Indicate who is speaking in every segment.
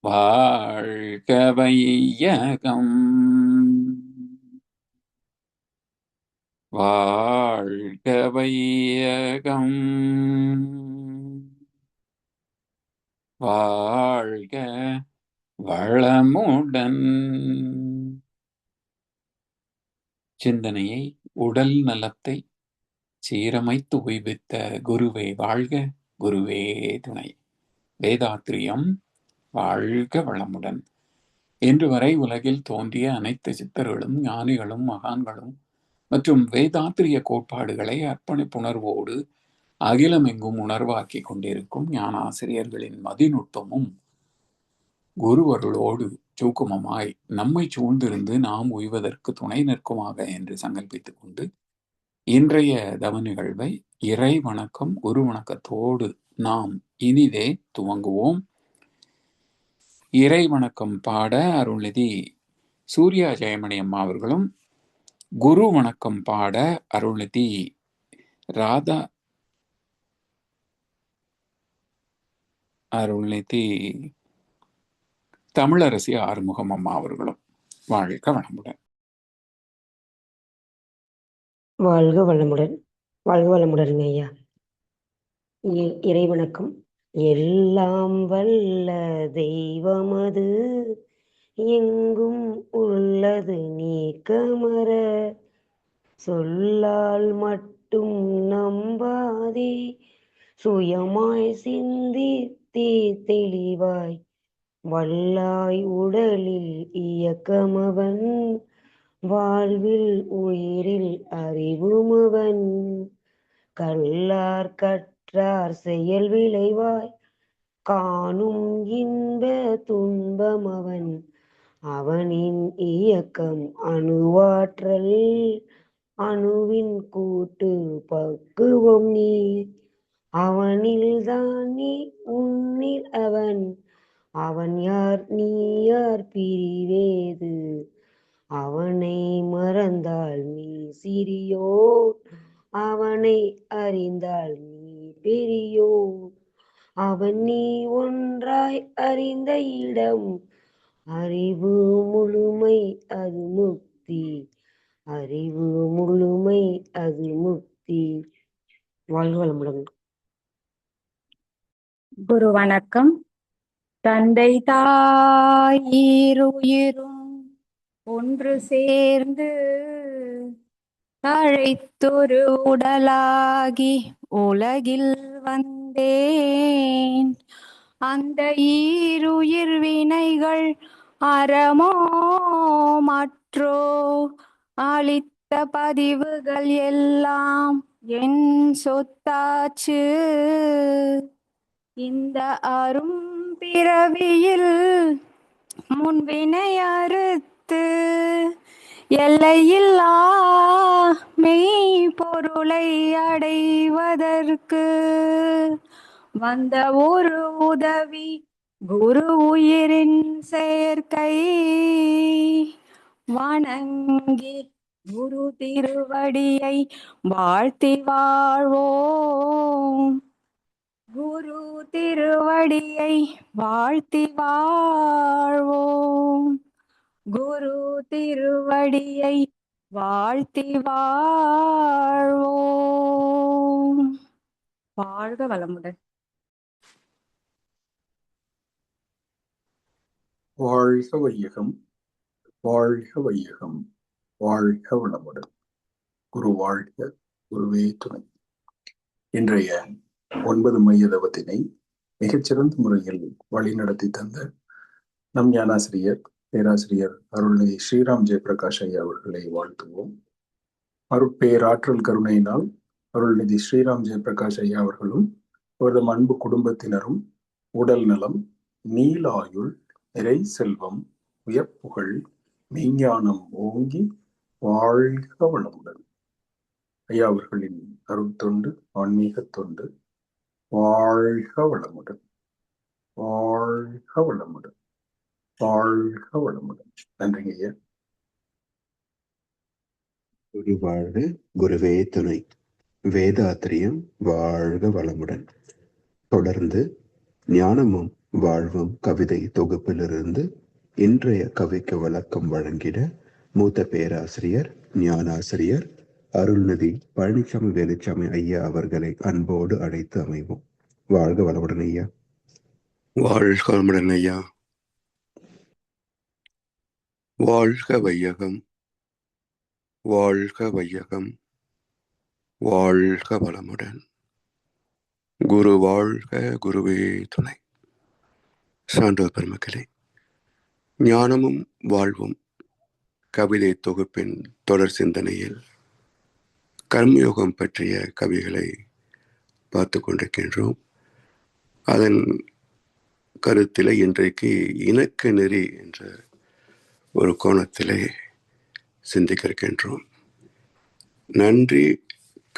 Speaker 1: வாழ்க வையகம், வாழ்க வையகம், வாழ்க வளமுடன். சிந்தனையை, உடல் நலத்தை சீரமைத்து உய்வித்த குருவே வாழ்க, குருவே துணை. வேதாத்ரியம் வாழ்க வளமுடன். இன்று வரை உலகில் தோன்றிய அனைத்து சித்தர்களும் ஞானிகளும் மகான்களும் மற்றும் வேதாத்திரிய கோட்பாடுகளை அர்ப்பணிப்புணர்வோடு அகிலமெங்கும் உணர்வாக்கி கொண்டிருக்கும் ஞானாசிரியர்களின் மதிநுட்பமும் குருவருளோடு சூக்குமமாய் நம்மை சூழ்ந்திருந்து நாம் உய்வதற்கு துணை நிற்குமாக என்று சங்கல்பித்துக் கொண்டு இன்றைய தவ நிகழ்வை இறை வணக்கம் குரு வணக்கத்தோடு நாம் இனிதே துவங்குவோம். இறை வணக்கம் பாட அருள்நிதி சூர்யா ஜெயமணி அம்மா அவர்களும், குரு வணக்கம் பாட அருள்நிதி ராதா அருள்நிதி தமிழரசி ஆறுமுகம் அம்மா அவர்களும். வாழ்க வளமுடன்.
Speaker 2: வாழ்க வளமுடன். வாழ்க வளமுடன் ஐயா. இறை வணக்கம். எல்லாம் வல்ல தெய்வமது எங்கும் உள்ளது நீக்கமர, சொல்லால் மட்டும் நம்பாதே சுயமாய் சிந்தித்தே தெளிவாய், வல்லாய் உடலில் இயக்கமவன் வாழ்வில் உயிரில் அறிவுமவன், கல்லார் கற்றார் செயல் விளைவாய் காணும் இன்ப துன்பமவன், அவனின் இயக்கம் அணுவாற்றல் அணுவின் கூட்டு பக்குவம் நீ, அவனில்தான் நீ உன்னில் அவன், அவன் யார் நீ யார் பிரிவேது, அவனை மறந்தால் நீ சிறியோர், அவனை அறிந்தால் நீ பெரியோர், அவன் நீ ஒன்றாய் அறிந்த இடம், அறிவு முழுமை அது முக்தி, அறிவு முழுமை அது முக்தி. வாழ்க வளமுடன்.
Speaker 3: குரு வணக்கம். தந்தை தாய் ஈருயிரும் ஒன்று சேர்ந்து தழைத்தொரு உடலாகி உலகில் வந்தேன், அந்த ஈருயிர் வினைகள் அறமோ மற்றோ அளித்த பதிவுகள் எல்லாம் என் சொத்தாச்சு, இந்த அரும் பிறவியில் முன்வினை அறுத்து எல்லையில்லா மெய் பொருளை அடைவதற்கு வந்த ஒரு உதவி குரு உயிரின் சேர்க்கை, வணங்கி குரு திருவடியை வாழ்த்தி வாழ்வோம், குரு திருவடியை வாழ்த்தி வாழ்வோம், குரு திருவடியை வாழ்த்தி வாழ்வோம். வாழ்க வளமுடன்.
Speaker 4: வாழ்க வையகம், வாழ்க வையகம், வாழ்க வளமுடன். குரு வாழ்க, குருவே துணை. இன்றைய 9 மைய தவத்தினை மிகச்சிறந்த முறையில் வழிநடத்தி தந்த நம் ஞானாசிரியர் பேராசிரியர் அருள்நிதி ஸ்ரீராம் ஜெயபிரகாஷ் ஐயா அவர்களை வாழ்த்துவோம். அருட்பேராற்றல் கருணையினால் அருள்நிதி ஸ்ரீராம் ஜெயபிரகாஷ் ஐயா அவர்களும் அவரது அன்பு குடும்பத்தினரும் உடல் நலம், நீலாயுள், நிறை செல்வம், உயர்ப்புகழ், மெய்ஞானம் ஓங்கி வாழ்க வளமுடன். ஐயா அவர்களின் அருட்தொண்டு, ஆன்மீக தொண்டு வாழ்க வளமுடன், வாழ்க வளமுடன், வாழ்க வளமுடன். நன்றிங்க ஐயா.
Speaker 5: குரு வாழ்க, குருவே துணை. வேதாத்திரியம் வாழ்க வளமுடன். தொடர்ந்து ஞானமும் வாழ்வும் கவிதை தொகுப்பிலிருந்து இன்றைய கவிக்கு விளக்கம் வழங்கிட மூத்த பேராசிரியர் ஞானாசிரியர் அருள்நிதி பழனிசாமி வேலுச்சாமி ஐயா அவர்களை அன்போடு அழைத்து அமைவோம். வாழ்க வளமுடன் ஐயா.
Speaker 6: வாழ்க வளமுடன் ஐயா. வாழ்க வையகம், வாழ்க வையகம், வாழ்க வளமுடன். குரு வாழ்க, குருவே துணை. சான்றோர் பெருமக்களே, ஞானமும் வாழ்வும் கவிதை தொகுப்பின் தொடர் சிந்தனையில் கர்மயோகம் பற்றிய கவிகளை பார்த்து கொண்டிருக்கின்றோம். அதன் கருத்திலே இன்றைக்கு இணக்க நெறி என்ற ஒரு கோணத்திலே சிந்திக்க இருக்கின்றோம். நன்றி,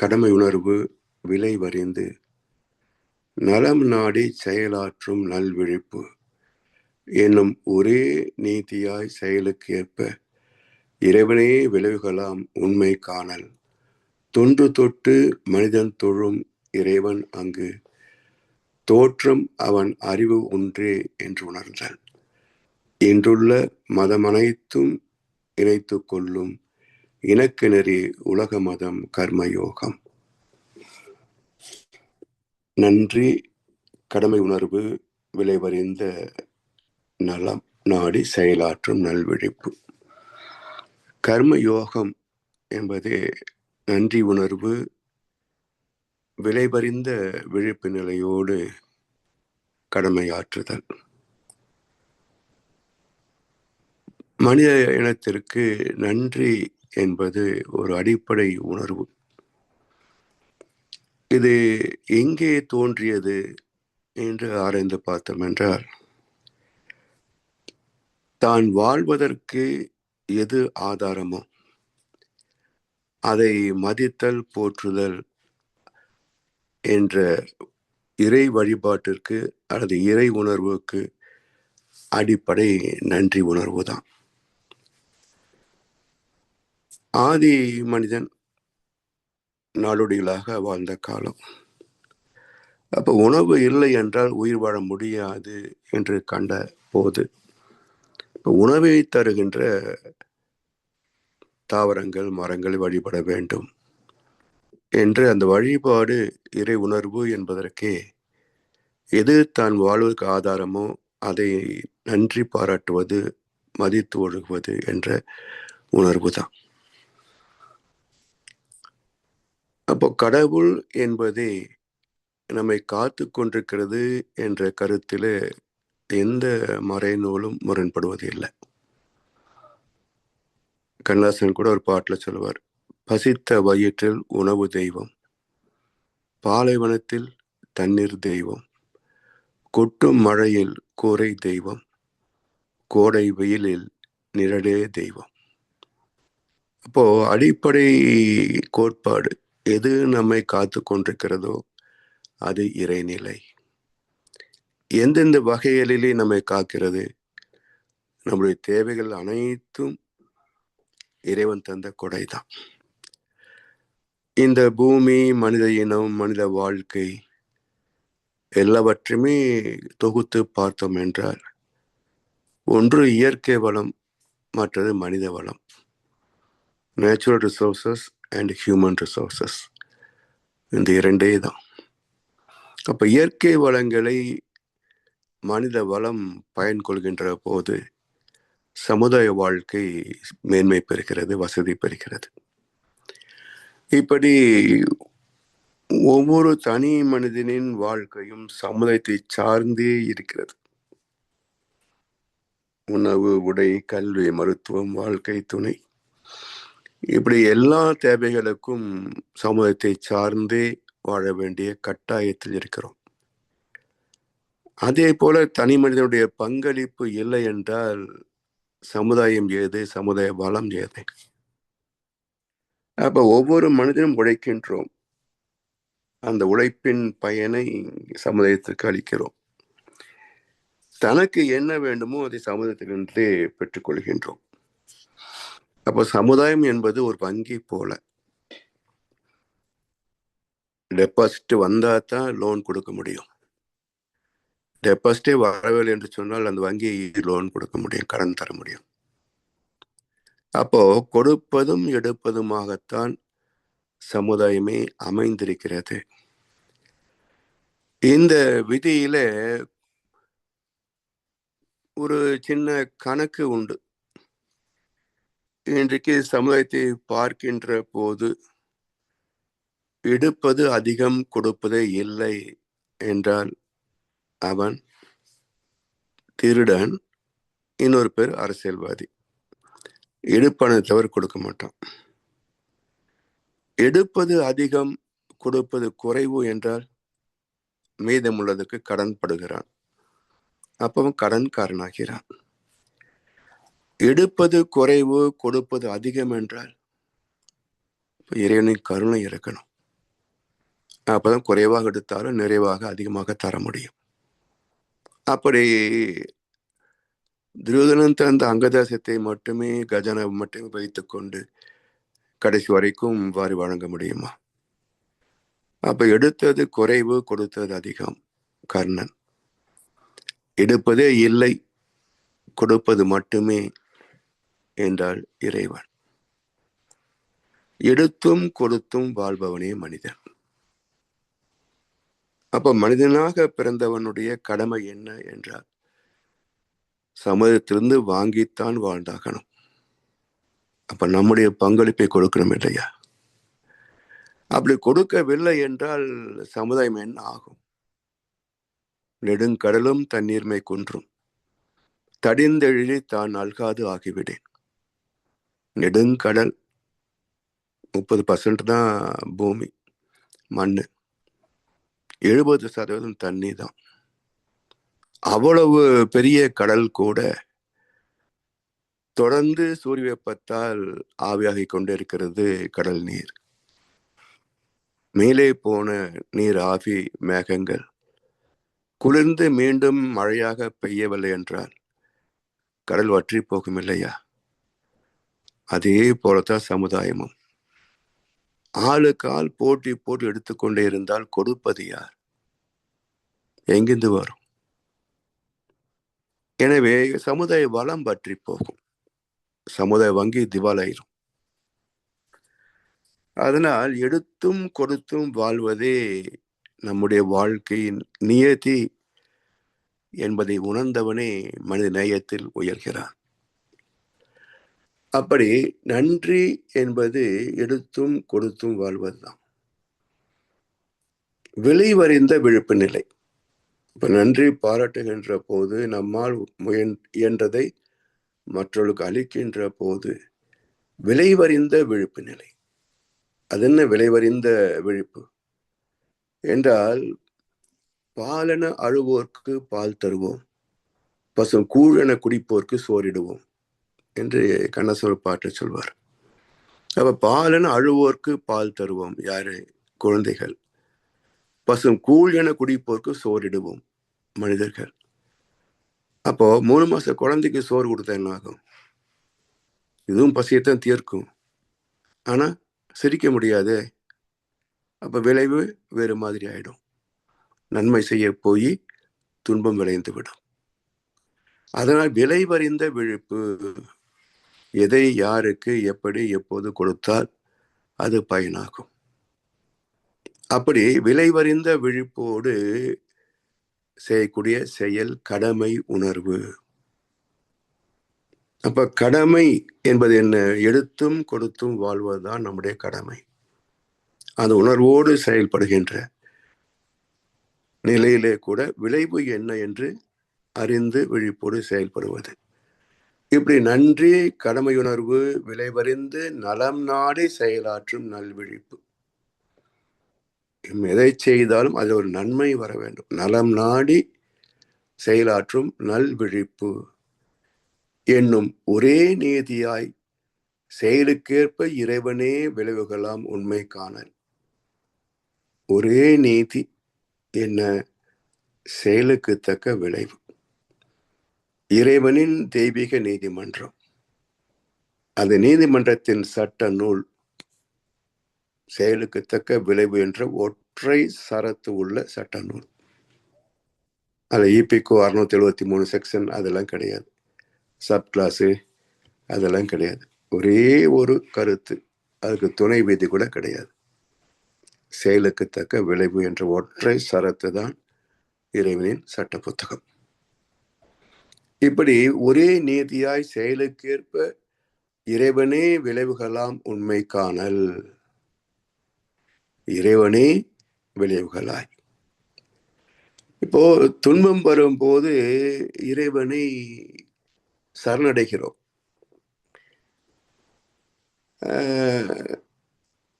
Speaker 6: கடமை உணர்வு, விலை வரிந்து நலம் நாடி செயலாற்றும் நல்விழிப்பு என்னும் ஒரே நீதியாய் செயலுக்கு ஏற்ப இறைவனே விளைவுகளாம் உண்மை காணல். தொன்று தொட்டு மனிதன் தொழும் இறைவன் அங்கு தோற்றம் அவன் அறிவு ஒன்றே என்று உணர்ந்தல். இன்றுள்ள மதமனைத்தும் இணைத்து கொள்ளும் இணக்க நெறி உலக மதம் கர்மயோகம். நன்றி, கடமை உணர்வு, விளைவறிந்த நலம் நாடி செயலாற்றும் நல்விழிப்பு. கர்மயோகம் என்பதே நன்றி உணர்வு, விளைவறிந்த விழிப்பு நிலையோடு கடமையாற்றுதல். மனித இனத்திற்கு நன்றி என்பது ஒரு அடிப்படை உணர்வு. இது எங்கே தோன்றியது என்று ஆராய்ந்து பார்த்தோம் என்றால், தான் வாழ்வதற்கு எது ஆதாரமோ அதை மதித்தல், போற்றுதல் என்ற இறை வழிபாட்டிற்கு அல்லது இறை உணர்வுக்கு அடிப்படை நன்றி உணர்வு தான். ஆதி மனிதன் நாடோடிகளாக வாழ்ந்த காலம். அப்போ உணவு இல்லை என்றால் உயிர் வாழ முடியாது என்று கண்ட போது உணவை தருகின்ற தாவரங்கள், மரங்களை வழிபட வேண்டும் என்று அந்த வழிபாடு இறை உணர்வு என்பதற்கே எது தான் வாழ்வதற்கு ஆதாரமோ அதை நன்றி பாராட்டுவது, மதித்து ஒழுகுவது என்ற உணர்வு தான். அப்போ கடவுள் என்பதே நம்மை காத்து கொண்டிருக்கிறது என்ற கருத்தில் எந்த மறைநூலும் முரண்படுவது இல்லை. கண்ணதாசன் கூட ஒரு பாட்டில் சொல்லுவார், பசித்த வயிற்றில் உணவு தெய்வம், பாலைவனத்தில் தண்ணீர் தெய்வம், கொட்டும் மழையில் கூரை தெய்வம், கோடை வெயிலில் நிழலே தெய்வம். அப்போ அடிப்படை கோட்பாடு எது நம்மை காத்து கொண்டிருக்கிறதோ அது இறைநிலை. எந்தெந்த வகைகளிலே நம்மை காக்கிறது? நம்முடைய தேவைகள் அனைத்தும் இறைவன் தந்த கொடைதான். இந்த பூமி, மனித இனம், மனித வாழ்க்கை எல்லாவற்றுமே தொகுத்து பார்த்தோம் என்றால், ஒன்று இயற்கை வளம், மற்றது மனித வளம். Natural resources and human resources, இந்த இரண்டே தான். அப்ப இயற்கை வளங்களை மனித வளம் பயன் கொள்கின்ற போது சமுதாய வாழ்க்கை மேன்மை பெறுகிறது, வசதி பெறுகிறது. இப்படி ஒவ்வொரு தனி மனிதனின் வாழ்க்கையும் சமுதாயத்தை சார்ந்தே இருக்கிறது. உணவு, உடை, கல்வி, மருத்துவம், வாழ்க்கை துணை, இப்படி எல்லா தேவைகளுக்கும் சமுதாயத்தை சார்ந்தே வாழ வேண்டிய கட்டாயத்தில் இருக்கிறோம். அதே போல தனி மனிதனுடைய பங்களிப்பு இல்லை என்றால் சமுதாயம் ஏது, சமுதாய வளம் ஏது? அப்ப ஒவ்வொரு மனிதனும் உழைக்கின்றோம், அந்த உழைப்பின் பயனை சமுதாயத்திற்கு அளிக்கிறோம். தனக்கு என்ன வேண்டுமோ அதை சமுதாயத்திலிருந்தே பெற்றுக்கொள்கின்றோம். அப்போ சமுதாயம் என்பது ஒரு வங்கி போல. டெபாசிட் வந்தா தான் லோன் கொடுக்க முடியும். டெபாசிட்டே வரவில்லை என்று சொன்னால் அந்த வங்கி லோன் கொடுக்க முடியும், கடன் தர முடியும். அப்போ கொடுப்பதும் எடுப்பதுமாகத்தான் சமுதாயமே அமைந்திருக்கிறது. இந்த விதியில ஒரு சின்ன கணக்கு உண்டு. இன்றைக்கு சமுதாயத்தை பார்க்கின்ற போது எடுப்பது அதிகம், கொடுப்பதே இல்லை என்றால் அவன் திருடன், இன்னொரு பேர் அரசியல்வாதி. எடுப்பனை தவிர கொடுக்க மாட்டான். எடுப்பது அதிகம், கொடுப்பது குறைவு என்றால் மீதமுள்ளதுக்கு கடன் படுகிறான், அப்பவன் கடன்காரனாகிறான். எடுப்பது குறைவு, கொடுப்பது அதிகம் என்றால் இறைவனின் கருணை இருக்கணும். அப்பதான் குறைவாக எடுத்தாலும் நிறைவாக அதிகமாக தர முடியும். அப்படி துரியோதனன் தந்த அங்கதாசத்தை மட்டுமே, கஜானாவை மட்டுமே வைத்துக் கொண்டு கடைசி வரைக்கும் வாரி வழங்க முடியுமா? அப்ப எடுத்தது குறைவு, கொடுத்தது அதிகம் கர்ணன். எடுப்பதே இல்லை, கொடுப்பது மட்டுமே என்றால் இறைவன். எடுத்தும் கொடுத்தும் வாழ்பவனே மனிதன். அப்ப மனிதனாக பிறந்தவனுடைய கடமை என்ன என்றால் சமுதாயத்திலிருந்து வாங்கித்தான் வாழ்ந்தாகணும். அப்ப நம்முடைய பங்களிப்பை கொடுக்கணும் இல்லையா? அப்படி கொடுக்கவில்லை என்றால் சமுதாயம் என்ன ஆகும்? நெடுங்கடலும் தண்ணீர்மை குன்றும், தடிந்தெழிலி தான் அல்காது ஆகிவிடேன். நெடுங்கடல் 30% தான் பூமி, மண்ணு, 70% தண்ணி தான். அவ்வளவு பெரிய கடல் கூட தொடர்ந்து சூரிய வெப்பத்தால் ஆவியாகி கொண்டே இருக்கிறது கடல் நீர். மேலே போன நீர் ஆவி மேகங்கள் குளிர்ந்து மீண்டும் மழையாக பெய்யவில்லை என்றால் கடல் வற்றி போகும் இல்லையா? அதே போலத்தான் சமுதாயமும். ஆளுக்கு ஆள் போட்டி போட்டு எடுத்துக்கொண்டே இருந்தால் கொடுப்பது யார்? எங்கிருந்து வரும்? எனவே சமுதாய வளம் பற்றி போகும், சமுதாய வங்கி திவாலாயிரும். அதனால் எடுத்தும் கொடுத்தும் வாழ்வதே நம்முடைய வாழ்க்கையின் நியதி என்பதை உணர்ந்தவனே மனித நேயத்தில் உயர்கிறான். அப்படி நன்றி என்பது எடுத்தும் கொடுத்தும் வாழ்வதுதான். விளைவறிந்த விழிப்பு நிலை. இப்ப நன்றி பாராட்டுகின்ற போது, நம்மால் இயன்றதை மற்றவர்களுக்கு அளிக்கின்ற போது விளைவறிந்த விழிப்பு நிலை. அது என்ன விளைவறிந்த விழிப்பு என்றால், பாலென அழுவோர்க்கு பால் தருவோம், பசும் கூழென குடிப்போர்க்கு சோறிடுவோம் என்று கண்ணசோர் பாட்டு சொல்வார். அப்ப பாலென அழுவோர்க்கு பால் தருவோம், யாரு? குழந்தைகள். பசும் கூழ் என குடிப்போர்க்கு சோறிடுவோம், மனிதர்கள். அப்போ 3 மாச குழந்தைக்கு சோறு கொடுத்தா என்ன ஆகும்? இதுவும் பசியத்தான் தீர்க்கும், ஆனா சிரிக்க முடியாது. அப்ப விளைவு வேறு மாதிரி ஆயிடும். நன்மை செய்ய போய் துன்பம் விளைந்து விடும். அதனால் விளைவறிந்த விழிப்பு. எதை யாருக்கு எப்படி எப்போது கொடுத்தால் அது பயனாகும். அப்படி விளைவறிந்த விழிப்போடு செய்யக்கூடிய செயல் கடமை உணர்வு. அப்ப கடமை என்பது என்ன? எடுத்தும் கொடுத்தும் வாழ்வதுதான் நம்முடைய கடமை. அந்த உணர்வோடு செயல்படுகின்ற நிலையிலே கூட விளைவு என்ன என்று அறிந்து விழிப்போடு செயல்படுவது. இப்படி நன்றி, கடமையுணர்வு, விளைவறிந்து நலம் நாடி செயலாற்றும் நல்விழிப்பு. எதை செய்தாலும் அதில் ஒரு நன்மை வர வேண்டும். நலம் நாடி செயலாற்றும் நல்விழிப்பு என்னும் ஒரே நீதியாய் செயலுக்கேற்ப இறைவனே விளைவுகளாம் உண்மை காணல். ஒரே நீதி என்ன? செயலுக்கு தக்க விளைவு. இறைவனின் தெய்வீக நீதிமன்றம். அந்த நீதிமன்றத்தின் சட்ட நூல் செயலுக்கு தக்க விளைவு என்ற ஒற்றை சரத்து உள்ள சட்ட நூல். அதில் இபிகோ 673 செக்ஷன் அதெல்லாம் கிடையாது, சப் கிளாஸு அதெல்லாம் கிடையாது. ஒரே ஒரு கருத்து, அதுக்கு துணை விதி கூட கிடையாது. செயலுக்கு தக்க விளைவு என்ற ஒற்றை சரத்து தான் இறைவனின் சட்ட புத்தகம். இப்படி ஒரே நீதியாய் செயலுக்கேற்ப இறைவனே விளைவுகளாம் உண்மை காணல். இறைவனே விளைவுகளாய். இப்போ துன்பம் வரும்போது இறைவனை சரணடைகிறோம்.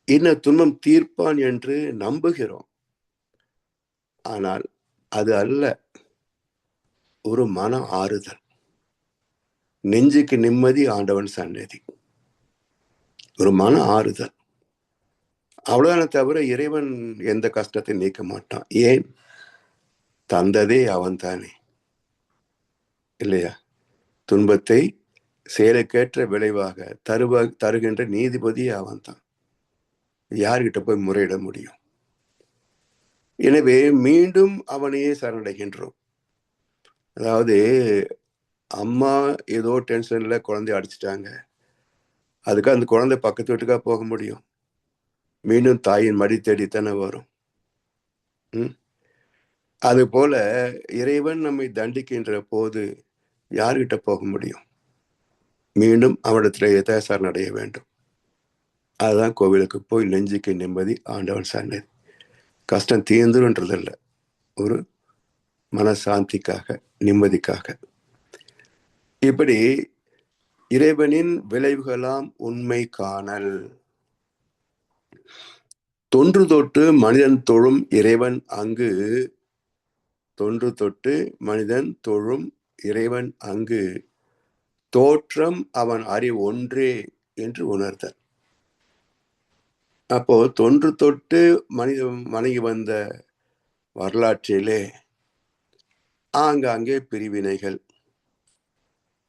Speaker 6: இன்னும் துன்பம் தீர்ப்பான் என்று நம்புகிறோம். ஆனால் அது அல்ல, ஒரு மன ஆறுதல், நெஞ்சுக்கு நிம்மதி, ஆண்டவன் சன்னதி, ஒரு மன ஆறுதல், அவ்வளவுதானே தவிர இறைவன் எந்த கஷ்டத்தை நீக்க மாட்டான். ஏன்? தந்ததே அவன் தானே, இல்லையா? துன்பத்தை செயலுக்கேற்ற விளைவாக தருகின்ற நீதிபதியே அவன் தான். யார்கிட்ட போய் முறையிட முடியும்? எனவே மீண்டும் அவனையே சரணடைகின்றோம். அதாவது அம்மா ஏதோ டென்ஷன்ல குழந்தைய அடிச்சிட்டாங்க, அதுக்கு அந்த குழந்தை பக்கத்து வீட்டுக்கா போக முடியும்? மீண்டும் தாயின் மடி தேடித்தானே வரும். அது போல இறைவன் நம்மை தண்டிக்கின்ற போது யார்கிட்ட போக முடியும்? மீண்டும் அவனிடத்துல சரணடைய வேண்டும். அதுதான் கோவிலுக்கு போய் நெஞ்சுக்கு நிம்மதி, ஆண்டவன் சன்னதி. கஷ்டம் தீர்ந்துன்றதில்ல, ஒரு மனசாந்திக்காக, நிம்மதிக்காக. இப்படி இறைவனின் விளைவுகளாம் உண்மை காணல். தொன்று தொட்டு மனிதன் தொழும் இறைவன் அங்கு, தொன்று தொட்டு மனிதன் தொழும் இறைவன் அங்கு, தோற்றம் அவன் அறிவு ஒன்றே என்று உணர்தல். அப்போ தொன்று தொட்டு மனிதன் வணங்கி வந்த வரலாற்றிலே ஆங்காங்கே பிரிவினைகள்,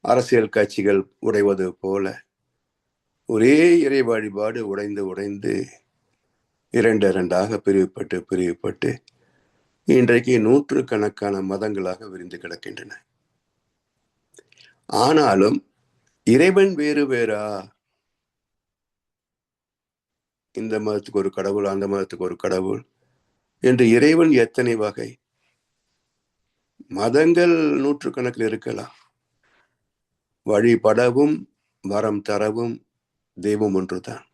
Speaker 6: அரசியல் கட்சிகள் உடைவது போல ஒரே இறை வழிபாடு உடைந்து இரண்டாக பிரிவுபட்டு இன்றைக்கு நூற்றுக்கணக்கான மதங்களாக விரிந்து கிடக்கின்றன. ஆனாலும் இறைவன் வேறு வேறா? இந்த மதத்துக்கு ஒரு கடவுள், அந்த மதத்துக்கு ஒரு கடவுள் என்று இறைவன் எத்தனை வகை? மதங்கள் நூற்றுக்கணக்கில் இருக்கலாம். வழிபடவும் வரம் தரவும் தெய்வம் ஒன்றுதான்.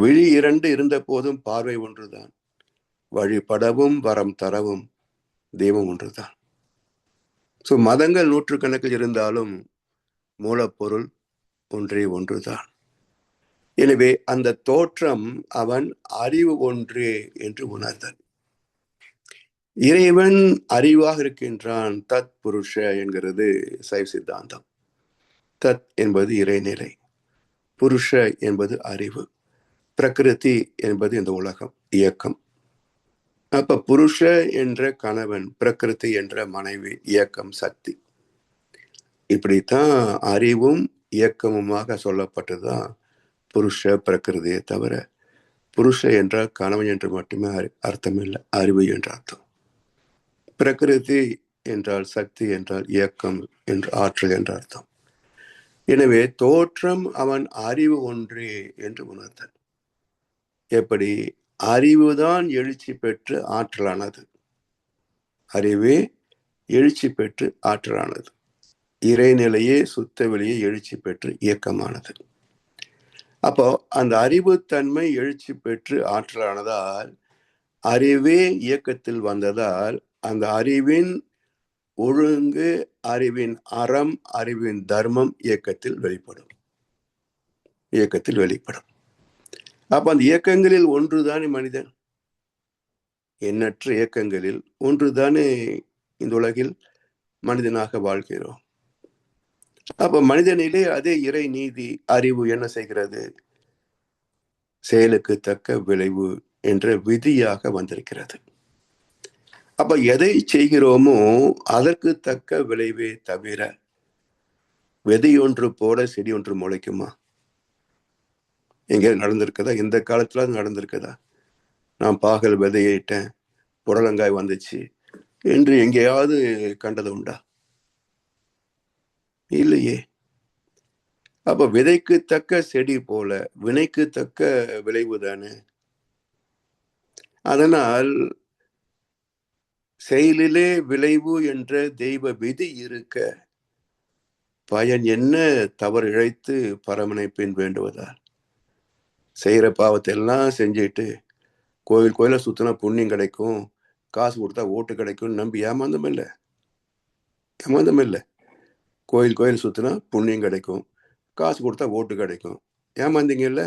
Speaker 6: விழி 2 இருந்த போதும் பார்வை ஒன்றுதான். வழிபடவும் வரம் தரவும் தெய்வம் ஒன்றுதான். மதங்கள் நூற்றுக்கணக்கில் இருந்தாலும் மூலப்பொருள் ஒன்றுதான். எனவே அந்த தோற்றம் அவன் அறிவு ஒன்றே என்று உணர்ந்தல். இறைவன் அறிவாக இருக்கின்றான். தத் புருஷ என்கிறது சைவ சித்தாந்தம். தத் என்பது இறைநிலை, புருஷ என்பது அறிவு, பிரகிருதி என்பது இந்த உலகம், இயக்கம். அப்ப புருஷ என்ற கணவன், பிரகிருதி என்ற மனைவி, இயக்கம், சக்தி. இப்படித்தான் அறிவும் இயக்கமுமாக சொல்லப்பட்டதுதான் புருஷ பிரகிருதியை தவிர புருஷ என்றால் கணவன் என்று மட்டுமே அர்த்தம் இல்லை, அறிவு என்ற அர்த்தம். பிரகிருதி என்றால் சக்தி என்றால் இயக்கம் என்று ஆற்றல் என்ற அர்த்தம். எனவே தோற்றம் அவன் அறிவு ஒன்றே என்று உணர்ந்தல். எப்படி? அறிவுதான் எழுச்சி பெற்று ஆற்றலானது. அறிவே எழுச்சி பெற்று ஆற்றலானது. இறைநிலையே சுத்த வெளியே எழுச்சி பெற்று இயக்கமானது. அப்போ அந்த அறிவுத்தன்மை எழுச்சி பெற்று ஆற்றலானதால், அறிவே இயக்கத்தில் வந்ததால், அந்த அறிவின் ஒழுங்கு, அறிவின் அறம், அறிவின் தர்மம் இயக்கத்தில் வெளிப்படும். அப்ப அந்த இயக்கங்களில் ஒன்றுதானே மனிதன். எண்ணற்ற இயக்கங்களில் ஒன்றுதானே இந்த உலகில் மனிதனாக வாழ்கிறோம். அப்ப மனிதனிலே அதே இறை நீதி அறிவு என்ன செய்கிறது? செயலுக்கு தக்க விளைவு என்ற விதியாக வந்திருக்கிறது. அப்ப எதை செய்கிறோமோ அதற்கு தக்க விளைவே தவிர விதை ஒன்று போல செடி ஒன்று முளைக்குமா? எங்கே நடந்திருக்குதா? இந்த காலத்துல நடந்திருக்குதா? நான் பாகல் விதையிட்டேன், புடலங்காய் வந்துச்சு என்று எங்கேயாவது கண்டது உண்டா? இல்லையே. அப்ப விதைக்கு தக்க செடி போல வினைக்கு தக்க விளைவு தானே. அதனால் செயலிலே விளைவு என்ற தெய்வ விதி இருக்க பயன் என்ன தவறு இழைத்து பரமனை பின் வேண்டுவதால்? செய்யற பாவத்தை எல்லாம் செஞ்சுட்டு கோயில் கோயில சுத்தினா புண்ணியம் கிடைக்கும், காசு கொடுத்தா ஓட்டு கிடைக்கும் நம்பி ஏமாந்தம் இல்லை. கோயில் கோயில் சுத்தினா புண்ணியம் கிடைக்கும், காசு கொடுத்தா ஓட்டு கிடைக்கும், ஏமாந்தீங்கல்ல.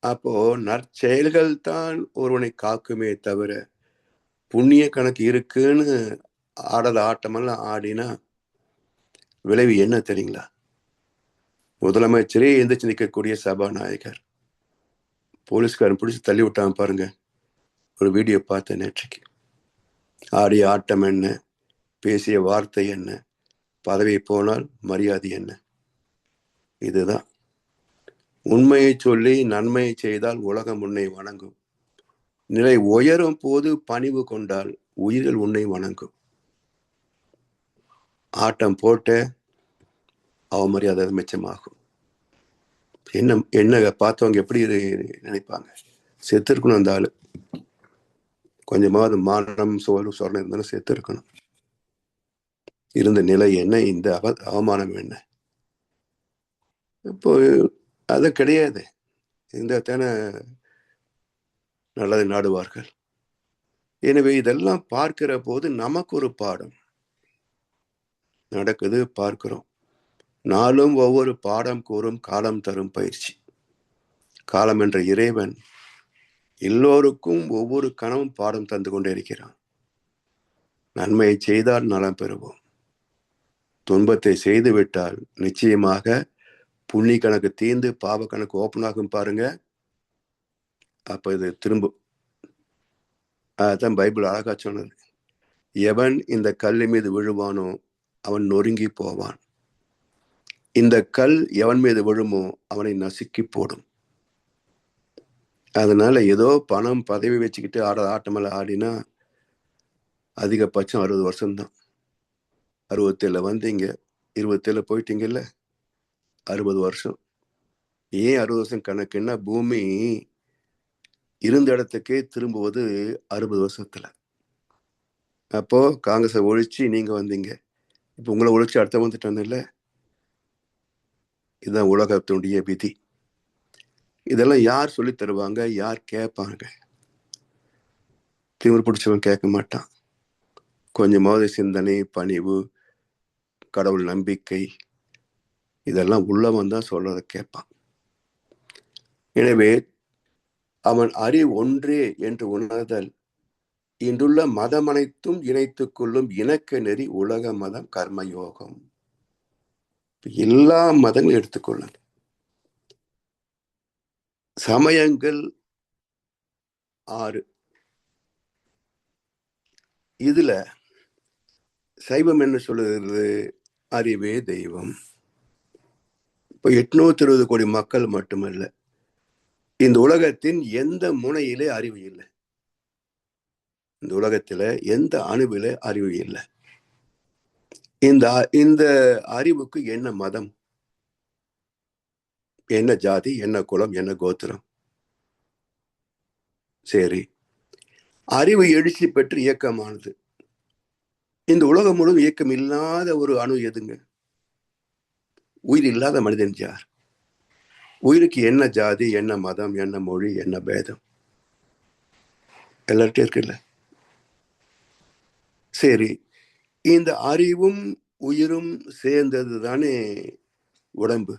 Speaker 6: அப்போ நற்செயல்கள் தான் ஒருவனை காக்குமே தவிர புண்ணிய கணக்கு இருக்குன்னு ஆடாத ஆட்டமெல்லாம் ஆடினா விளைவு என்ன தெரியுங்களா? முதலமைச்சரே எந்திரிச்சு நிற்கக்கூடிய சபாநாயகர் போலீஸ்காரன் பிடிச்சி தள்ளி விட்டான் பாருங்க. ஒரு வீடியோ பார்த்தேன் நேற்றுக்கு. ஆடிய ஆட்டம் என்ன, பேசிய வார்த்தை என்ன, பதவி போனால் மரியாதை என்ன? இதுதான். உண்மையை சொல்லி நன்மையை செய்தால் உலகம் உன்னை வணங்கும். நிலை உயரும் போது பணிவு கொண்டால் உயிர்கள் உன்னை வணங்கும். ஆட்டம் போட்ட அவமரியாதை மிச்சமாகும். என்ன பார்த்தவங்க எப்படி நினைப்பாங்க? செத்து இருக்கணும் அந்த ஆளு. கொஞ்சமாவது மானம் சோறு சொரணம் இருந்தாலும் செத்து இருக்கணும். இருந்த நிலை என்ன, இந்த அவமானம் என்ன? இப்போ அது கிடையாது. இந்த தானே நல்லதை நாடுவார்கள். எனவே இதெல்லாம் பார்க்கிற போது நமக்கு ஒரு பாடம் நடக்குது, பார்க்கிறோம். நாளும் ஒவ்வொரு பாடம் கூறும் காலம் தரும் பயிற்சி. காலம் என்ற இறைவன் எல்லோருக்கும் ஒவ்வொரு கணமும் பாடம் தந்து கொண்டே இருக்கிறான். நன்மையை செய்தால் நலம் பெறுவோம், துன்பத்தை செய்து விட்டால் நிச்சயமாக புண்ணி கணக்கு தீர்ந்து பாவ கணக்கு ஓப்பன் ஆகும் பாருங்க. அப்ப இது திரும்பும். அதான் பைபிள் அழகா சொன்னது. எவன் இந்த கல்லு மீது விழுவானோ அவன் நொறுங்கி போவான், இந்த கல் எவன் மீது விழுமோ அவனை நசுக்கி போடும். அதனால ஏதோ பணம் பதவி வச்சுக்கிட்டு ஆட்டமெல்லாம் ஆடினா அதிகபட்சம் 60 வருஷம்தான். 67 வந்தீங்க, 27 போயிட்டீங்கல்ல, 60 வருஷம். ஏன் 60 வருஷம் கணக்குன்னா பூமி இருந்த இடத்துக்கே திரும்புவது 60 வருஷத்துல. அப்போ காங்கிரஸை ஒழிச்சு நீங்க வந்தீங்க, இப்ப உங்களை ஒழிச்சு அடுத்த வந்துட்டாங்கல்ல. இதுதான் உலகத்தினுடைய விதி. இதெல்லாம் யார் சொல்லி தருவாங்க? யார் கேட்பாங்க? திமிர் பிடிச்சவன் கேட்க மாட்டான். கொஞ்சமாவது சிந்தனை, பணிவு, கடவுள் நம்பிக்கை இதெல்லாம் உள்ளவன் தான் சொல்றத கேட்பான். எனவே அவன் அறிவு ஒன்றே என்று உணர்தல் இன்றுள்ள மதம் அனைத்தும் இணைத்துக் கொள்ளும் இணக்க நெறி உலக மதம் கர்மயோகம். எல்லா மதங்களும் எடுத்துக்கொள்ளுங்க. சமயங்கள் 6. இதுல சைவம் என்ன சொல்லுகிறது? அறிவே தெய்வம். இப்ப 820 கோடி மக்கள் மட்டுமல்ல, இந்த உலகத்தின் எந்த முனையிலே அறிவு இல்லை. இந்த உலகத்துல எந்த அணுவில அறிவு இல்லை. இந்த அறிவுக்கு என்ன மதம், என்ன ஜாதி, என்ன குலம், என்ன கோத்திரம்? சரி, அறிவு எழுச்சி பெற்று இயக்கமானது. இந்த உலகம் முழுவதும் இயக்கம் இல்லாத ஒரு அணு எதுங்க? உயிர் இல்லாத மனிதன் யார்? உயிருக்கு என்ன ஜாதி, என்ன மதம், என்ன மொழி, என்ன பேதம்? எல்லார்ட்டும் இருக்குல்ல. சரி, இந்த அறிவும் உயிரும் சேர்ந்தது தானே உடம்பு,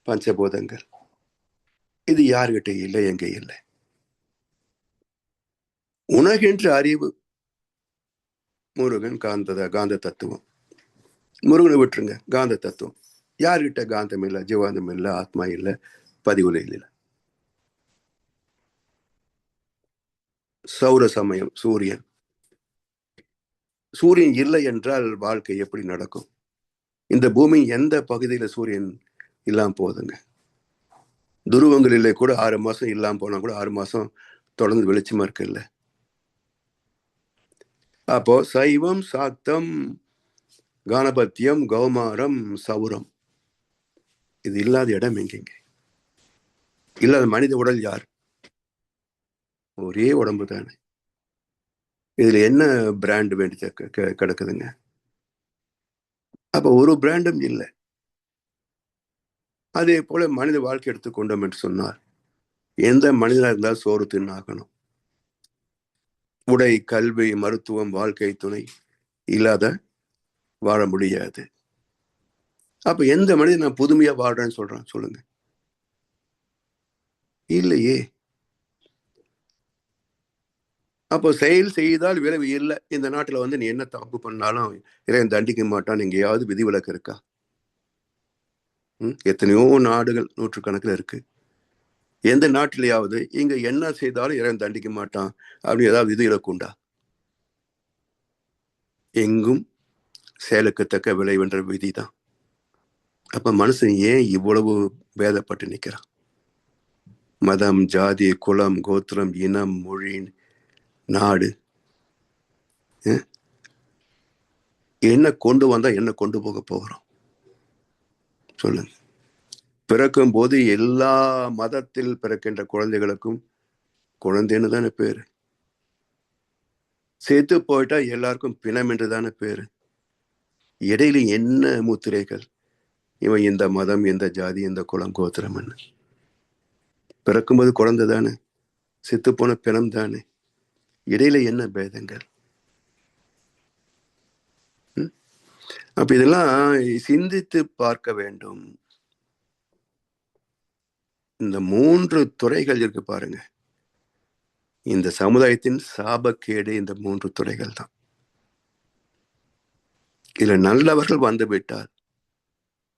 Speaker 6: பஞ்சபூதங்கள். இது யார்கிட்ட இல்லை, எங்க இல்லை? உணர்கின்ற அறிவு முருகன், காந்த தத்துவம். முருகனை விட்டுருங்க, காந்த தத்துவம். யார்கிட்ட காந்தம் இல்லை, ஜீவாந்தம் இல்லை, ஆத்மா இல்லை, பதிவுலையில் இல்லை. சௌர சமயம், சூரியன் இல்லை என்றால் வாழ்க்கை எப்படி நடக்கும்? இந்த பூமி எந்த பகுதியில சூரியன் இல்லாம போகுதுங்க? துருவங்களிலே கூட 6 மாசம் இல்லாம போனா கூட 6 மாசம் தொடர்ந்து வெளிச்சமா இருக்குல்ல. அப்போ சைவம், சாக்தம், கானபத்தியம், கௌமாரம், சௌரம், இது இல்லாத இடம் எங்கெங்க? இல்லாத மனித உடல் யார்? ஒரே உடம்பு தானே. இதுல என்ன பிராண்ட் வேண்டி கிடக்குதுங்க? அப்ப ஒரு பிராண்டும் இல்லை. அதே போல மனித வாழ்க்கை எடுத்துக்கொண்டோம் என்று சொன்னார், எந்த மனிதனா இருந்தால் சோறு தின்னாகணும். உடை, கல்வி, மருத்துவம், வாழ்க்கை துணை இல்லாத வாழ முடியாது. அப்ப எந்த மனிதன் நான் புதுமையா வாழ்றேன்னு சொல்றான்? சொல்லுங்க. இல்லையே. அப்போ செயல் செய்தால் விளைவு இல்லை. இந்த நாட்டுல வந்து நீ என்ன தப்பு பண்ணாலும் இறைவன் தண்டிக்க மாட்டான், எங்கேயாவது விதிவிலக்கு இருக்கா? எத்தனையோ நாடுகள் நூற்றுக்கணக்கில் இருக்கு. எந்த நாட்டிலேயாவது இங்க என்ன செய்தாலும் இறைவன் தண்டிக்க மாட்டான் அப்படின்னு ஏதாவது விதிவிலக்கு உண்டா? எங்கும் செயலுக்கு தக்க விளைவென்ற விதிதான். அப்ப மனுஷன் ஏன் இவ்வளவு பேதப்பட்டு நிற்கிறான்? மதம், ஜாதி, குலம், கோத்திரம், இனம், மொழி, நாடு, என்ன கொண்டு வந்தா என்ன கொண்டு போக போகிறோம்? சொல்லுங்க. பிறக்கும் போது எல்லா மதத்தில் பிறக்கின்ற குழந்தைகளுக்கும் குழந்தைன்னு தானே பேரு. சேர்த்து போயிட்டா எல்லாருக்கும் பிணம் என்று தானே பேரு. இடையில என்ன முத்திரைகள்? இவன் இந்த மதம், இந்த ஜாதி, இந்த குலம், கோத்திரம். பிறக்கும்போது குழந்தை தானே, செத்து போன பிணம் தானே. இடையில என்ன பேதங்கள்? அப்ப இதெல்லாம் சிந்தித்து பார்க்க வேண்டும். இந்த 3 துறைகள் இருக்கு பாருங்க. இந்த சமுதாயத்தின் சாபக்கேடு இந்த 3 துறைகள் தான். இதுல நல்லவர்கள் வந்து விட்டால்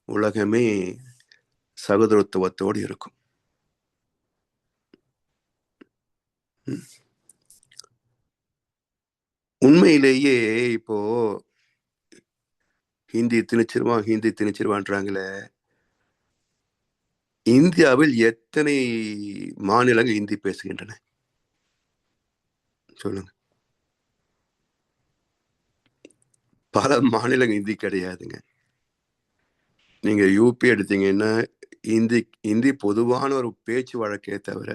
Speaker 6: உலகமே சகோதரத்துவத்தோடு இருக்கும். உண்மையிலேயே இப்போ ஹிந்தி திணிச்சிருவான்றாங்களே. இந்தியாவில் எத்தனை மாநிலங்கள் ஹிந்தி பேசுகின்றன? சொல்லுங்க. பல மாநிலங்கள் ஹிந்தி கிடையாதுங்க. நீங்க யூபி எடுத்தீங்கன்னா ஹிந்தி பொதுவான ஒரு பேச்சு வழக்கே தவிர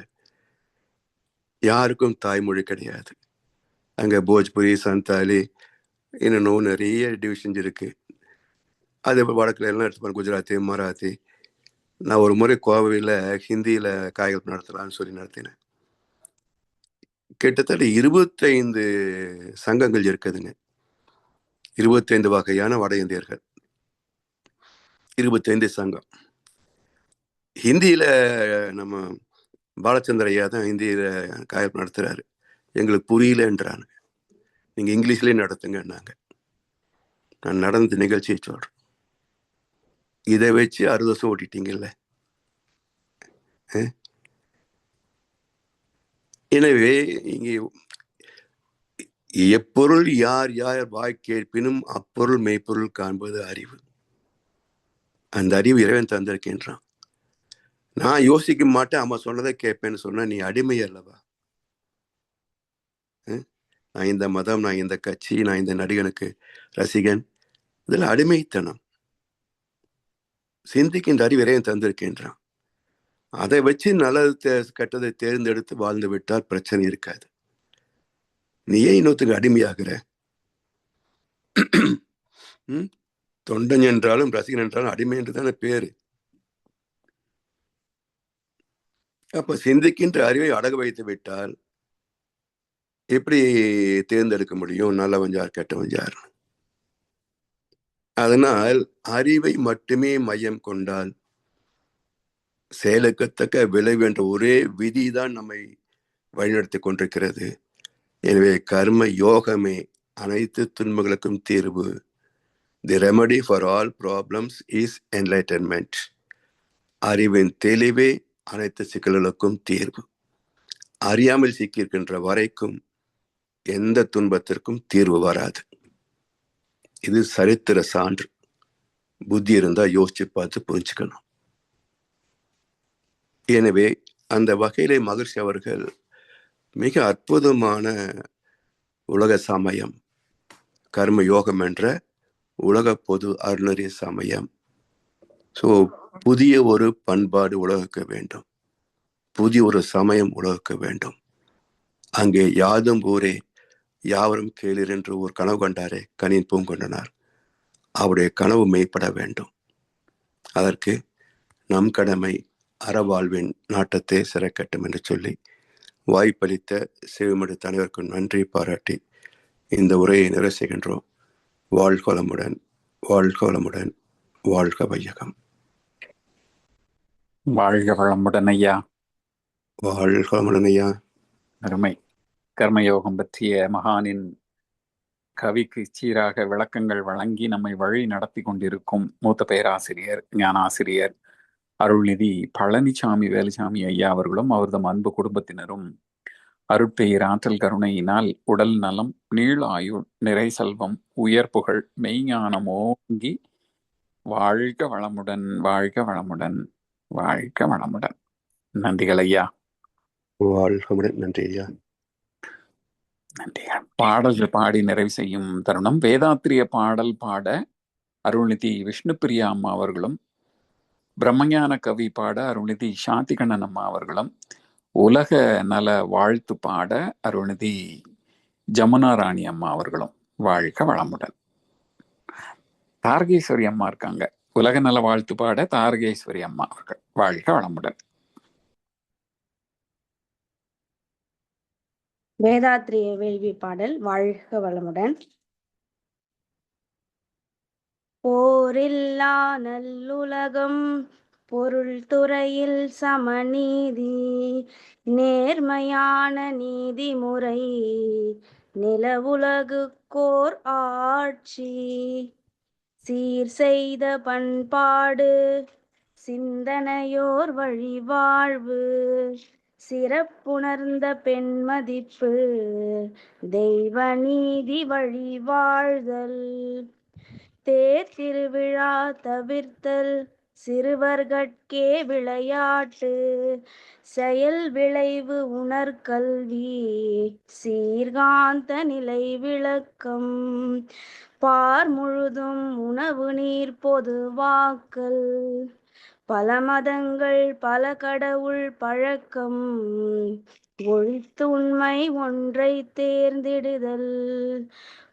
Speaker 6: யாருக்கும் தாய்மொழி கிடையாது. அங்க போஜ்புரி, சந்தாலி, இன்னும் நிறைய டிவிஷன்ஸ் இருக்கு. அதே போல் வடக்குல எல்லாம் எடுத்துப்பாங்க, குஜராத்தி, மராத்தி. நான் ஒரு முறை கோவையில் ஹிந்தியில காய்கள் நடத்தலாம்னு சொல்லி நடத்தினேன். கிட்டத்தட்ட 25 சங்கங்கள் இருக்குதுங்க. 25 வகையான வட இந்தியர்கள், 25 சங்கம். ஹிந்தியில நம்ம பாலச்சந்திர ஐயா தான் ஹிந்தியில காய்கள் நடத்துறாரு. எங்களுக்கு புரியலன்றாங்க. நீங்க இங்கிலீஷ்லயே நடத்துங்கன்னாங்க. நான் நடந்த நிகழ்ச்சியை சொல்றேன். இதை வச்சு 60 வருஷம் ஓட்டிட்டீங்கல்ல. எனவே இங்கே எப்பொருள் யார் யார் வாய் கேட்பினும் அப்பொருள் மெய்ப்பொருள் காண்பது அறிவு. அந்த அறிவு இறைவன் தந்திருக்கின்றான். நான் யோசிக்க மாட்டேன், அம்மா சொன்னதை கேட்பேன்னு சொன்னா நீ அடிமை அல்லவா? நான் இந்த மதம், நான் இந்த கட்சி, நான் இந்த நடிகனுக்கு ரசிகன், இதுல அடிமைத்தனம். சிந்திக்கின்ற அறிவு இறைவன் தந்திருக்கின்றான். அதை வச்சு நல்லது கெட்டதை தேர்ந்தெடுத்து வாழ்ந்து விட்டால் பிரச்சனை இருக்காது. நீ ஏன் இன்னொருத்துக்கு அடிமையாகிற? தொண்டன் என்றாலும் ரசிகன் என்றாலும் அடிமை என்று தானே பேரு. அப்ப சிந்திக்கின்ற அறிவை அடகு வைத்து விட்டால் எப்படி தேர்ந்தெடுக்க முடியும் நல்லவன் யார் கெட்டவன் யார்? அதனால் அறிவை மட்டுமே மையம் கொண்டால் செயலுக்கத்தக்க விளைவு என்ற ஒரே விதிதான் நம்மை வழிநடத்தி கொண்டிருக்கிறது. எனவே கர்ம யோகமே அனைத்து துன்பங்களுக்கும் தீர்வு. The remedy for all problems is enlightenment. அறிவின் தெளிவே அனைத்து சிக்கல்களுக்கும் தீர்வு. அறியாமல் சிக்கியிருக்கின்ற வரைக்கும் எந்த துன்பத்திற்கும் தீர்வு வராது. இது சரித்திர சான்று. புத்தி இருந்தா யோசிச்சு பார்த்து புரிஞ்சுக்கணும். எனவே அந்த வகையிலே மகிழ்ச்சி அவர்கள் மிக அற்புதமான உலக சமயம், கர்ம யோகம் என்ற உலக பொது அருணரி சமயம். ஸோ புதிய ஒரு பண்பாடு உலகுக்கு வேண்டும், புதிய ஒரு சமயம் உலகுக்கு வேண்டும். அங்கே யாதும் ஊரே யாவரும் கேளீர் என்று ஒரு கனவு கண்டாரே கனின் பூங்கொண்டனார். அவருடைய கனவு மெய்ப்பட வேண்டும். அதற்கு நம் கடமை அறவாழ்வின் நாட்டத்தை சிறக்கட்டும் என்று சொல்லி வாய்ப்பளித்த செவிமடுத்த அனைவருக்கும் நன்றி பாராட்டி இந்த உரையை நிறைவு செய்கின்றோம். வாழ்க வளமுடன், வாழ்க வளமுடன், வாழ்க வையகம்.
Speaker 1: வாழ்க வளமுடன் ஐயா.
Speaker 6: வாழ்க வளமுடன் ஐயா.
Speaker 1: அருமை. கர்மயோகம் பற்றிய மகானின் கவிக்கு சீராக விளக்கங்கள் வழங்கி நம்மை வழி நடத்தி கொண்டிருக்கும் மூத்த பேராசிரியர் ஞானாசிரியர் அருள்நிதி பழனிசாமி வேலுசாமி ஐயா அவர்களும் அவர்தம் அன்பு குடும்பத்தினரும் அருட்பெயர் ஆற்றல் கருணையினால் உடல் நலம், நீள ஆயுள், நிறை செல்வம், உயர் புகழ், மெய்ஞானமோங்கி வாழ்க வளமுடன், வாழ்க வளமுடன், வாழ்க வளமுடன். நன்றிகள் ஐயா.
Speaker 6: வாழ்க வளமுடன். நன்றி ஐயா.
Speaker 1: நன்றிகள். பாடல் பாடி நிறைவு செய்யும் தருணம். வேதாத்திரிய பாடல் பாட அருள்நிதி விஷ்ணுபிரியா அம்மா அவர்களும், பிரம்மஞான கவி பாட அருள்நிதி சாந்திகண்ணன் அம்மா அவர்களும், உலக நல வாழ்த்து பாட அருள்நிதி ஜமுனா ராணி அம்மா அவர்களும் வாழ்க வளமுடன். தாரகேஸ்வரி அம்மா இருக்காங்க. உலக நல வாழ்த்து பாட தாரகேஸ்வரி அம்மா அவர்கள் வாழ்க வளமுடன்.
Speaker 2: வேதாத்திரிய வேள்வி பாடல் வாழ்க வளமுடன். போரில்லா நல்லுலகம், பொருள் துறையில் சமநீதி, நேர்மையான நீதிமுறை, நிலவுலகுக்கோர் ஆட்சி, சீர் செய்த பண்பாடு, சிந்தனையோர் வழிவாழ்வு, சிறப்புணர்ந்த பெண்மதிப்பு, தெய்வ நீதி வழிவாழ்தல், தேர் திருவிழா தவிர்த்தல், சிறுவர்கட்கே விளையாட்டு, செயல் விளைவு உணர்கல்வி, சீர்காந்த நிலை விளக்கம், பார் முழுதும் உணவு நீர் பொதுவாக்கல், பல மதங்கள் பல கடவுள் பழக்கம், ஒழித்து உண்மை ஒன்றை தேர்ந்திடுதல்,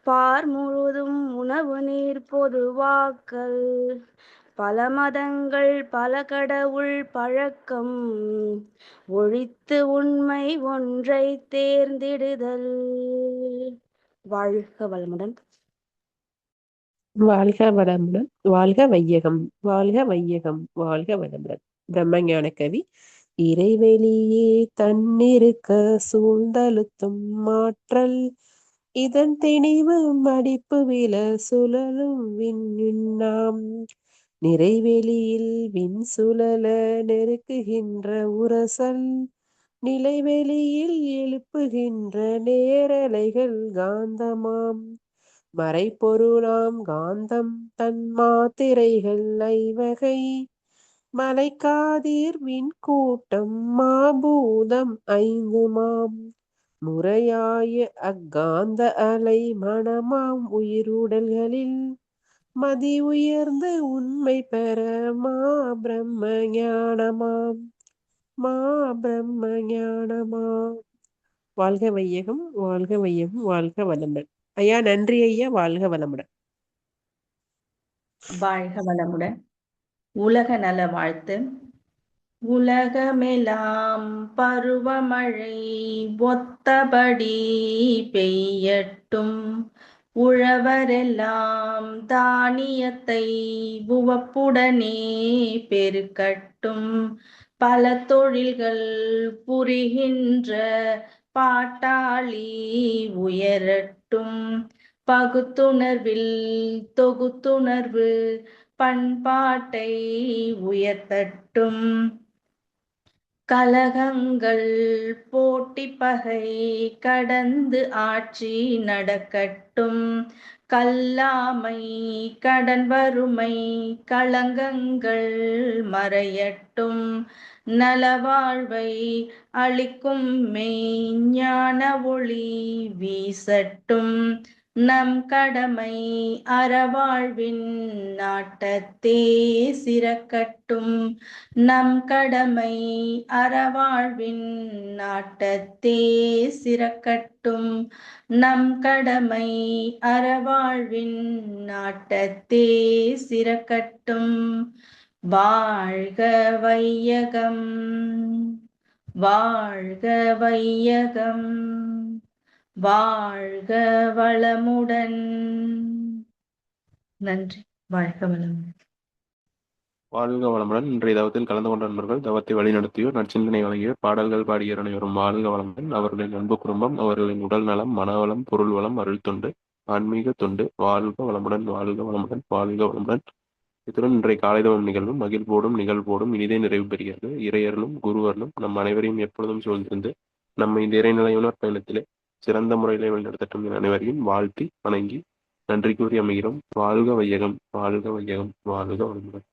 Speaker 2: பார் முழுதும் உணவு நீர் பொதுவாக்கல், பல மதங்கள் பல கடவுள் பழக்கம், ஒழித்து உண்மை ஒன்றை தேர்ந்திடுதல். வாழ்க வளமுடன்.
Speaker 7: வாழ்க வளமுடன், வாழ்க வையகம், வாழ்க வையகம், வாழ்க வளமுடன். பிரம்மஞான கவி. இறைவெளியே தன்னிருக்க சூழ்ந்தழுத்தும் மாற்றல், இதன் திணிவு மடிப்பு வில சுழலும் விண்ணுண்ணாம், நிறைவெளியில் விண் சுழல நெருக்குகின்ற உரசல், நிலைவெளியில் எழுப்புகின்ற நேரலைகள் காந்தமாம், மறைப்பொருளாம் காந்தம் தன் மாத்திரைகள் ஐவகை, மலைக்காதீர் விண்கூட்டம் மாபூதம் ஐந்துமாம், முறையாய அக்காந்த அலை மனமாம் உயிருடல்களில், மதி உயர்ந்த உண்மை பெற மா பிரம்ம ஞானமாம், மா பிரம்ம ஞானமாம். வாழ்க வையகம், வாழ்க வையகம், வாழ்க வளமுடன். ஐயா நன்றி ஐயா. வாழ்க வளமுடன்.
Speaker 8: வாழ்க வளமுடன். உலக நல வாழ்த்து. உலகமெல்லாம் பருவமழை ஒத்தபடி பெய்யட்டும், உழவரெல்லாம் தானியத்தை உவப்புடனே பெருக்கட்டும், பல தொழில்கள் புரிகின்ற பாட்டாளி உயரட்டும், பகுத்துணர்வில் தொகுத்துணர்வு பண்பாட்டை உயர்த்தட்டும், கலகங்கள் போட்டி பகை கடந்து ஆட்சி நடக்கட்டும், கல்லாமை கடன் வறுமை களங்கங்கள் மறையட்டும், நலவாழ்வை அளிக்கும் மெய்ஞான ஒளி வீசட்டும், நம் கடமை அறவாழ்வின் நாட்டத்தே சிறக்கட்டும். நம் கடமை அறவாழ்வின் நாட்டத்தே சிறக்கட்டும். நம் கடமை அறவாழ்வின் நாட்டத்தே சிறக்கட்டும். வாழ்க வையகம், வாழ்க வையகம், வாழ்க வளமுடன். நன்றி. வாழ்க வளமுடன்.
Speaker 9: வாழ்க வளமுடன். இன்றைய தவத்தில் கலந்து கொண்ட நண்பர்கள், தவத்தை வழிநடத்தியோர், நற்சிந்தனை வழங்கியோர், பாடல்கள் பாடியோர் அனைவரும் வாழ்க வளமுடன். அவர்களின் அன்பு குடும்பம், அவர்களின் உடல் நலம், மனவளம், பொருள் வளம், அருள் தொண்டு, ஆன்மீக தொண்டு, வாழ்க வளமுடன், வாழ்க வளமுடன், வாழ்க வளமுடன். இத்துடன் இன்றைய காலைதவம் நிகழ்வும் மகிழ்வோடும் நிகழ்வோடும் இனிதே நிறைவு பெறுகிறது. இறையர்களும் குருவர்களும் நம் அனைவரையும் எப்பொழுதும் சூழ்ந்திருந்து நம்மை இந்த இறைநிலையுணர் பயணத்திலே சிறந்த முறையிலே வழிநடத்தட்டும் என அனைவரையும் வாழ்த்தி வணங்கி நன்றி கூறி அமைகிறோம். வாழ்க வையகம், வாழ்க வையகம், வாழ்க வளமுடன்.